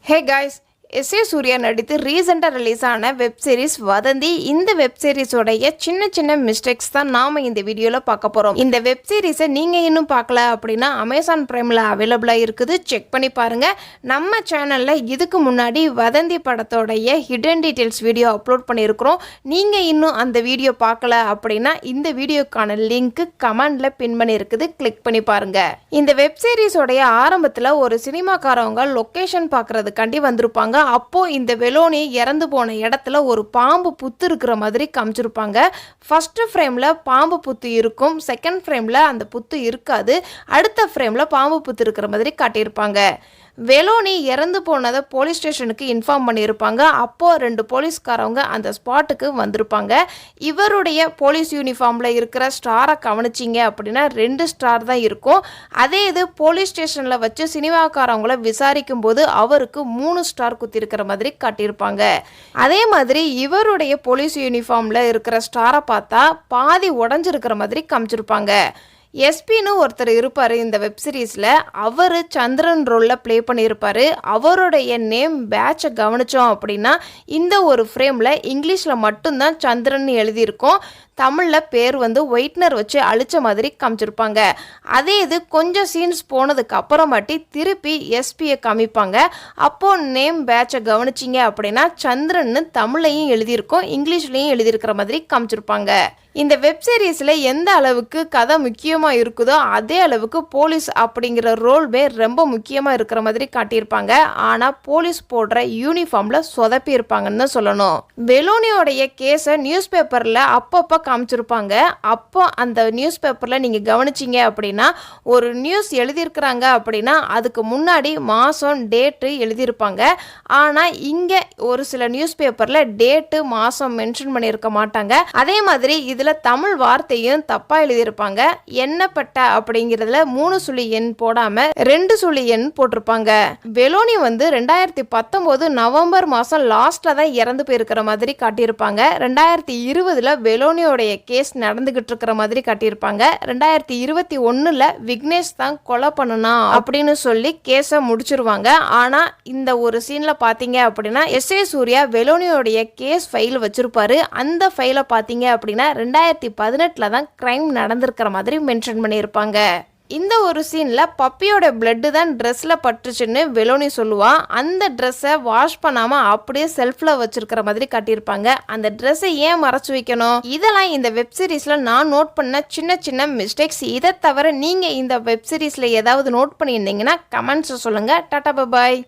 Hey guys, S A Surya நடித்து ரீசெண்டாக release ஆன வெப் சீரிஸ் வதந்தி. இந்த வெப் சீரிஸோடைய சின்ன சின்ன மிஸ்டேக்ஸ் தான் நாம் இந்த வீடியோவில் பார்க்க போகிறோம். இந்த வெப் சீரிஸை நீங்கள் இன்னும் பார்க்கல அப்படின்னா அமேசான் பிரைமில் அவைலபிளாக இருக்குது, செக் பண்ணி பாருங்கள். நம்ம சேனலில் இதுக்கு முன்னாடி வதந்தி படத்தோடைய ஹிடன் டீட்டெயில்ஸ் வீடியோ அப்லோட் பண்ணியிருக்கிறோம். நீங்கள் இன்னும் அந்த வீடியோ பார்க்கல அப்படின்னா இந்த வீடியோக்கான லிங்க்கு கமெண்டில் பின் பண்ணியிருக்குது, கிளிக் பண்ணி பாருங்கள். இந்த வெப் சீரிஸோடைய ஆரம்பத்தில் ஒரு சினிமாக்காரவங்க லொக்கேஷன் பார்க்குறதுக்காண்டி வந்திருப்பாங்க. அப்போ இந்த வெலோனி இறந்து போன இடத்துல ஒரு பாம்பு புத்து இருக்கிற மாதிரி காமிச்சிருப்பாங்க. ஃபர்ஸ்ட் ஃப்ரேம்ல பாம்பு புத்து இருக்கும், செகண்ட் ஃப்ரேம்ல அந்த புத்து இருக்காது, அடுத்த ஃப்ரேம்ல பாம்பு புத்து இருக்கிற மாதிரி காட்டியிருப்பாங்க. வெலோனி இறந்து போனதை போலீஸ் ஸ்டேஷனுக்கு இன்ஃபார்ம் பண்ணியிருப்பாங்க. அப்போது 2 போலீஸ்காரவங்க அந்த ஸ்பாட்டுக்கு வந்திருப்பாங்க. இவருடைய போலீஸ் யூனிஃபார்மில் இருக்கிற ஸ்டாரை கவனிச்சிங்க அப்படின்னா 2 ஸ்டார் தான் இருக்கும். அதே இது போலீஸ் ஸ்டேஷனில் வச்சு சினிமாக்காரவங்கள விசாரிக்கும் போது அவருக்கு 3 ஸ்டார் குத்திருக்கிற மாதிரி காட்டியிருப்பாங்க. அதே மாதிரி இவருடைய போலீஸ் யூனிஃபார்மில் இருக்கிற ஸ்டாரை பார்த்தா பாதி உடஞ்சிருக்கிற மாதிரி காமிச்சிருப்பாங்க. எஸ்பின்னு ஒருத்தர் இருப்பார் இந்த வெப் சீரிஸில். அவர் சந்திரன் ரோலில் ப்ளே பண்ணியிருப்பார். அவருடைய நேம் பேட்சை கவனித்தோம் அப்படின்னா இந்த ஒரு ஃப்ரேமில் இங்கிலீஷில் மட்டும்தான் சந்திரன் எழுதியிருக்கும், தமிழில் பேர் ஒயிட்னர் வச்சு அழிச்ச மாதிரி காமிச்சிருப்பாங்க. அதே இது கொஞ்சம் சீன்ஸ் போனதுக்கு அப்புறமாட்டி திருப்பி எஸ்பியை காமிப்பாங்க. அப்போது நேம் பேட்சை கவனிச்சிங்க அப்படின்னா சந்திரன்னு தமிழையும் எழுதியிருக்கும், இங்கிலீஷ்லேயும் எழுதியிருக்கிற மாதிரி காமிச்சிருப்பாங்க. இந்த வெப் சீரிஸில் எந்த அளவுக்கு கதை முக்கியமாக இருக்குதோ அதே அளவுக்கு போலீஸ் அப்படிங்கிற ரோல்வே ரொம்ப முக்கியமாக இருக்கிற மாதிரி காட்டியிருப்பாங்க. ஆனால் போலீஸ் போடுற யூனிஃபார்மில் சொதப்பி இருப்பாங்கன்னு தான் சொல்லணும். வெலோனியோடைய கேஸை நியூஸ் பேப்பரில் அப்பப்போ காமிச்சிருப்பாங்க. அப்போ அந்த நியூஸ் பேப்பரில் நீங்கள் கவனிச்சிங்க அப்படின்னா ஒரு நியூஸ் எழுதியிருக்கிறாங்க அப்படின்னா அதுக்கு முன்னாடி மாதம் டேட்டு எழுதியிருப்பாங்க. ஆனால் இங்கே ஒரு சில நியூஸ் பேப்பரில் டேட்டு மாதம் மென்ஷன் பண்ணியிருக்க மாட்டாங்க. அதே மாதிரி இதில் தமிழ் வார்த்தையும் தப்பா எழுதியிருப்பாங்க. எண்ணப்பட்ட அப்படிங்கிறதுல 3 சுழி எண் போடாம 2 சுழி எண் போட்டிருப்பாங்க. வெலோனி 2019 நவம்பர் மாதம் லாஸ்ட்ல தான் இறந்து போயிருக்கிற மாதிரி காட்டியிருப்பாங்க. 2020 வெலோனியோடைய கேஸ் நடந்துகிட்டு இருக்கிற மாதிரி காட்டியிருப்பாங்க. 2021 விக்னேஷ் தான் கொலை பண்ணனா அப்படின்னு சொல்லி கேஸை முடிச்சிருவாங்க. ஆனா இந்த ஒரு சீன்ல பாத்தீங்க அப்படின்னா எஸ்ஏ சூர்யா வெலோனியோடைய கேஸ் ஃபைல் வச்சிருப்பாரு. அந்த ஃபைலை பாத்தீங்க அப்படின்னா 2018 தான் கிரைம் நடந்திருக்கிற மாதிரி மென்ஷன் பண்ணியிருப்பாங்க. இந்த ஒரு சீனில் பப்பியோட பிளட்டு தான் ட்ரெஸ்ஸில் பட்டுச்சுன்னு வெலோனி சொல்லுவான். அந்த ட்ரெஸ்ஸை வாஷ் பண்ணாமல் அப்படியே செல்ஃபில் வச்சுருக்கிற மாதிரி காட்டியிருப்பாங்க. அந்த ட்ரெஸ்ஸை ஏன் மறைச்சு வைக்கணும்? இதெல்லாம் இந்த வெப் சீரிஸில் நான் நோட் பண்ண சின்ன சின்ன மிஸ்டேக்ஸ். இதை தவிர நீங்கள் இந்த வெப் சீரிஸில் ஏதாவது நோட் பண்ணியிருந்தீங்கன்னா கமெண்ட்ஸை சொல்லுங்கள். டாடா பாய்.